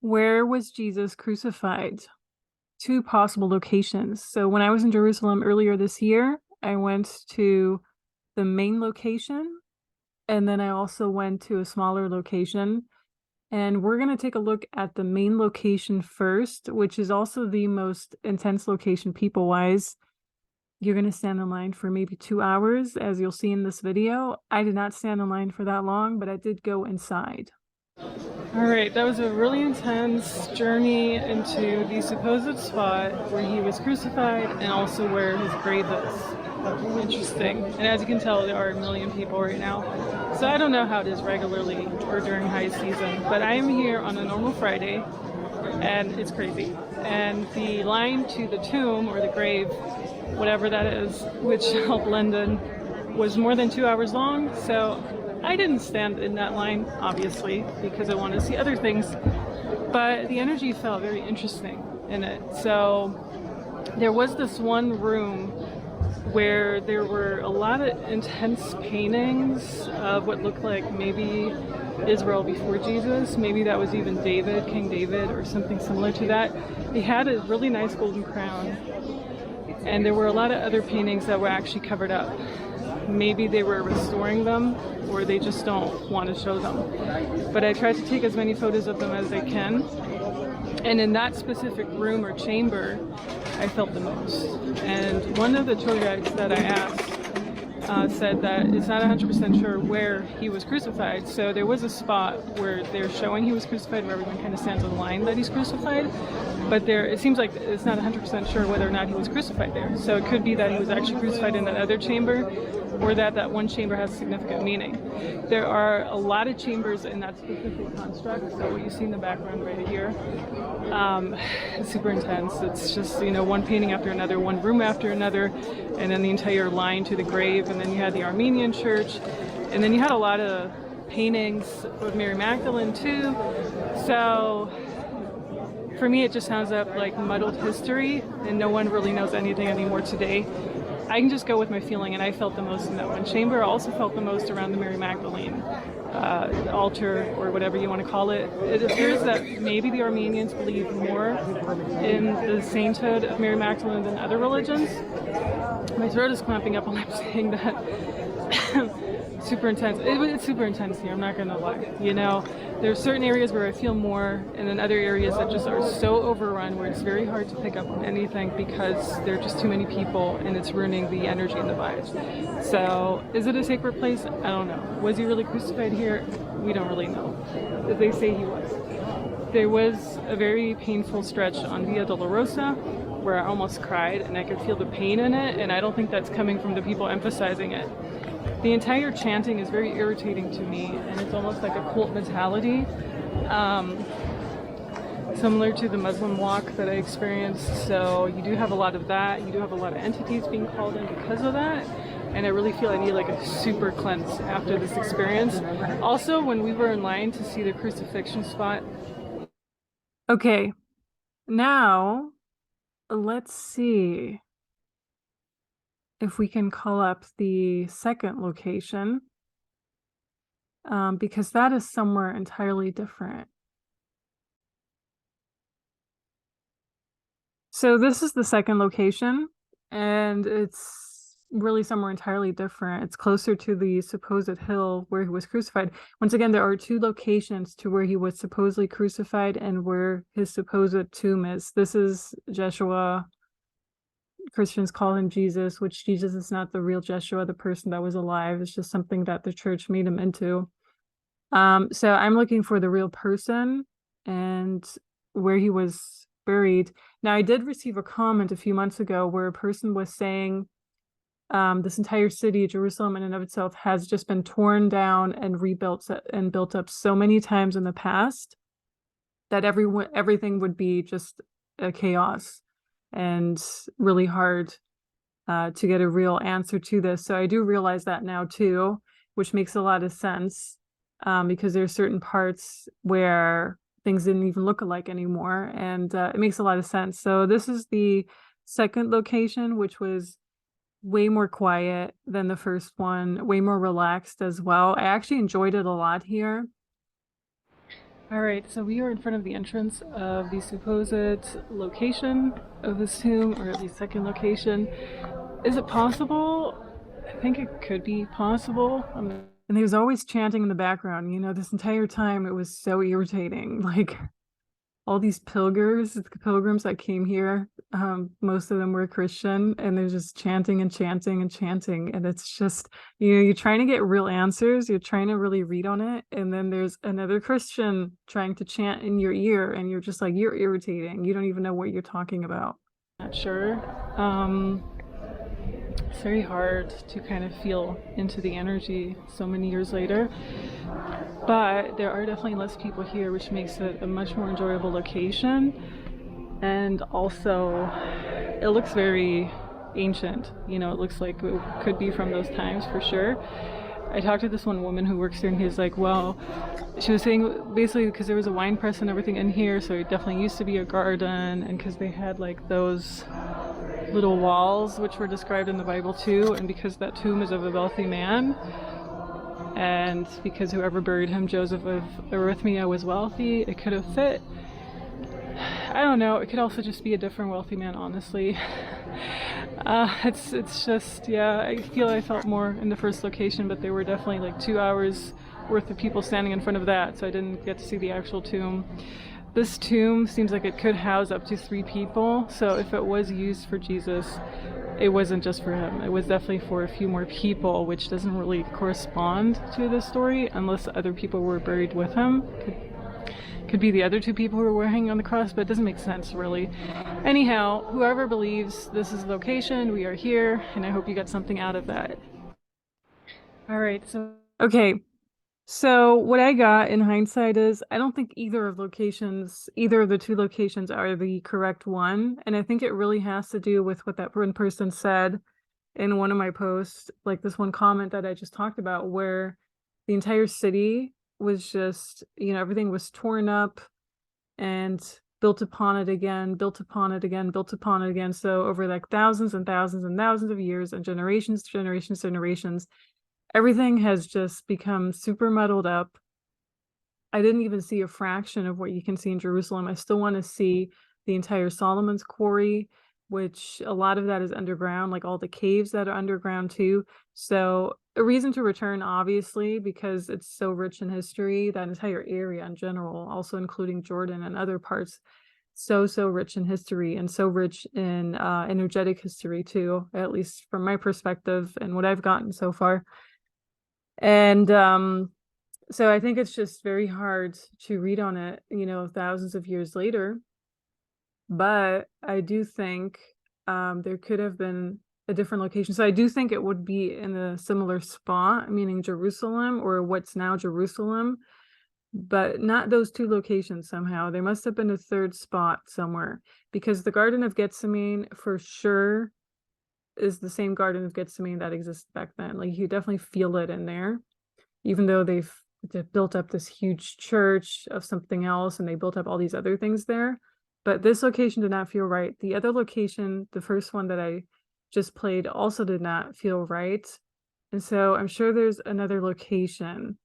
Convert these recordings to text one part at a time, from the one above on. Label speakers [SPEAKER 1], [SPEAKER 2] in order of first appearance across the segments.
[SPEAKER 1] Where was Jesus crucified? Two possible locations. So when I was in Jerusalem earlier this year, I went to the main location, and then I also went to a smaller location. And we're going to take a look at the main location first, which is also the most intense location people-wise. You're going to stand in line for maybe 2 hours, as you'll see in this video. I did not stand in line for that long, but I did go inside. All right, that was a really intense journey into the supposed spot where he was crucified and also where his grave is. Interesting. And as you can tell, there are a million people right now. So I don't know how it is regularly or during high season, but I am here on a normal Friday and it's crazy. And the line to the tomb or the grave, whatever that is, which helped London, was more than 2 hours long. So I didn't stand in that line, obviously, because I wanted to see other things, but the energy felt very interesting in it. So there was this one room where there were a lot of intense paintings of what looked like maybe Israel before Jesus. Maybe that was even David, King David, or something similar to that. He had a really nice golden crown, and there were a lot of other paintings that were actually covered up. Maybe they were restoring them, or they just don't want to show them. But I tried to take as many photos of them as I can. And in that specific room or chamber, I felt the most. And one of the tour guides that I asked said that it's not 100% sure where he was crucified. So there was a spot where they're showing he was crucified, where everyone kind of stands in line that he's crucified. But it seems like it's not 100% sure whether or not he was crucified there. So it could be that he was actually crucified in that other chamber, or that one chamber has significant meaning. There are a lot of chambers in that specific construct. So what you see in the background right here, it's super intense. It's just, one painting after another, one room after another, and then the entire line to the grave. And then you had the Armenian church, and then you had a lot of paintings of Mary Magdalene too. So for me, it just sounds up like muddled history, and no one really knows anything anymore today. I can just go with my feeling, and I felt the most in that one chamber. I also felt the most around the Mary Magdalene altar, or whatever you want to call it. It appears that maybe the Armenians believe more in the sainthood of Mary Magdalene than other religions. My throat is clamping up while I'm saying that. Super intense. It's super intense here, I'm not gonna lie. There's certain areas where I feel more, and then other areas that just are so overrun where it's very hard to pick up on anything because there are just too many people and it's ruining the energy and the vibes. So is it a sacred place? I don't know. Was he really crucified here? We don't really know. They say he was. There was a very painful stretch on Via Dolorosa where I almost cried, and I could feel the pain in it, and I don't think that's coming from the people emphasizing it. The entire chanting is very irritating to me, and it's almost like a cult mentality, similar to the Muslim walk that I experienced. So you do have a lot of that. You do have a lot of entities being called in because of that, and I really feel I need like a super cleanse after this experience. Also, when we were in line to see the crucifixion spot. Okay, now let's see if we can call up the second location, because that is somewhere entirely different. So this is the second location, and it's really somewhere entirely different. It's closer to the supposed hill where he was crucified. Once again, there are two locations to where he was supposedly crucified and where his supposed tomb is. This is Jeshua. Christians call him Jesus, which Jesus is not the real Jeshua, the person that was alive. It's just something that the church made him into. So I'm looking for the real person and where he was buried. Now, I did receive a comment a few months ago where a person was saying this entire city, Jerusalem in and of itself, has just been torn down and rebuilt and built up so many times in the past that everything would be just a chaos and really hard to get a real answer to this. So I do realize that now too, which makes a lot of sense, because there's certain parts where things didn't even look alike anymore, and it makes a lot of sense. So this is the second location, which was way more quiet than the first one, way more relaxed as well. I actually enjoyed it a lot here. All right, so we are in front of the entrance of the supposed location of this tomb, or at least second location. Is it possible? I think it could be possible. And he was always chanting in the background, this entire time. It was so irritating. Like, all these pilgrims that came here, most of them were Christian, and they're just chanting and chanting and chanting. And it's just, you're trying to get real answers, you're trying to really read on it, and then there's another Christian trying to chant in your ear, and you're just like, you're irritating. You don't even know what you're talking about. Not sure. It's very hard to kind of feel into the energy so many years later. But there are definitely less people here, which makes it a much more enjoyable location. And also, it looks very ancient. It looks like it could be from those times for sure. I talked to this one woman who works here, and he's like, well, she was saying basically because there was a wine press and everything in here, so it definitely used to be a garden, and because they had like those little walls which were described in the Bible too, and because that tomb is of a wealthy man, and because whoever buried him, Joseph of Arimathea, was wealthy, it could have fit. I don't know. It could also just be a different wealthy man, honestly. It's just, yeah, I felt more in the first location, but there were definitely like 2 hours worth of people standing in front of that, so I didn't get to see the actual tomb. This tomb seems like it could house up to 3 people, so if it was used for Jesus, it wasn't just for him. It was definitely for a few more people, which doesn't really correspond to the story unless other people were buried with him. Could be the other 2 people who were hanging on the cross, but it doesn't make sense really. Anyhow, whoever believes this is the location, we are here, and I hope you got something out of that. All right, so what I got in hindsight is I don't think either of the 2 locations are the correct one. And I think it really has to do with what that one person said in one of my posts, like this one comment that I just talked about, where the entire city was just, everything was torn up and built upon it again, built upon it again, built upon it again. So over like thousands and thousands and thousands of years and generations, everything has just become super muddled up. I didn't even see a fraction of what you can see in Jerusalem. I still want to see the entire Solomon's Quarry, which a lot of that is underground, like all the caves that are underground too. So a reason to return, obviously, because it's so rich in history, that entire area in general, also including Jordan and other parts, so rich in history and so rich in energetic history too, at least from my perspective and what I've gotten so far. And so I think it's just very hard to read on it, thousands of years later. But I do think there could have been a different location. So I do think it would be in a similar spot, meaning Jerusalem, or what's now Jerusalem, but not those 2 locations somehow. There must have been a third spot somewhere, because the Garden of Gethsemane for sure is the same Garden of Gethsemane that existed back then. Like, you definitely feel it in there, even though they've built up this huge church of something else, and they built up all these other things there. But this location did not feel right. The other location, the first one that I just played, also did not feel right. And so I'm sure there's another location.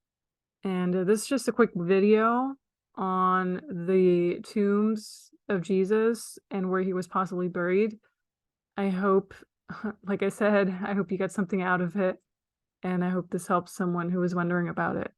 [SPEAKER 1] And this is just a quick video on the tombs of Jesus and where he was possibly buried. I hope, like I said, I hope you got something out of it. And I hope this helps someone who was wondering about it.